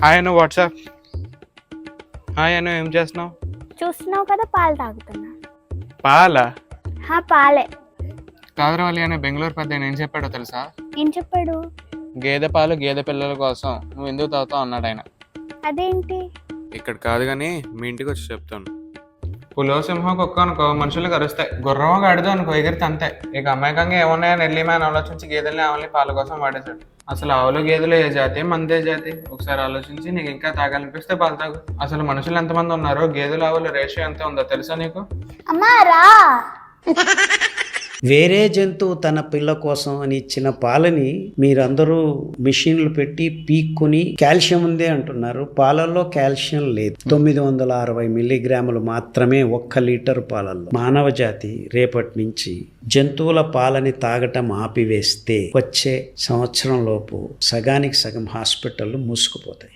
Hi అను WhatsApp. Hi అను ఏం చేస్తున్నావు? చూస్తున్నావు కదా, పాలు తాగుతున్నా. పాలా? పాలే. కాదరవాలి అనే బెంగళూరు పెద్ద ఏం చెప్పాడో తెలుసా? ఏం చెప్పాడు? గేదె పాలు గేదె పిల్లల కోసం నువ్వు ఎందుకు తాగుతావు అన్నాడు ఆయన. అదేంటి? ఇక్కడ కాదు కానీ మీ ఇంటికి వచ్చి చెప్తాను. పులో సింహం కుక్క అనుకో మనుషులు కరుస్తాయి, గుర్రమో గాడిదో అనుకో ఎగిరితే అంతే. ఇక అమాయకంగా ఏమున్నాయని ఎల్లిమని ఆలోచించి గేదెల్ని ఆవుల్ని పాల కోసం వాడేశాడు. అసలు ఆవులు గేదెలు ఏ జాతి మందే జాతి? ఒకసారి ఆలోచించి నీకు ఇంకా తాగాలనిపిస్తే పాలు తాగు. అసలు మనుషులు ఎంతమంది ఉన్నారో గేదెలు ఆవుల రేషియో ఎంత ఉందో తెలుసా నీకు? అమ్మా రా. వేరే జంతువు తన పిల్ల కోసం అని ఇచ్చిన పాలని మీరందరూ మిషన్లు పెట్టి పీక్కొని కాల్షియం ఉంది అంటున్నారు. పాలల్లో కాల్షియం లేదు. 960 మిల్లీగ్రాములు మాత్రమే 1 లీటర్ పాలల్లో. మానవ జాతి రేపటి నుంచి జంతువుల పాలని తాగటం ఆపివేస్తే వచ్చే సంవత్సరం లోపు సగానికి సగం హాస్పిటళ్లు మూసుకుపోతాయి.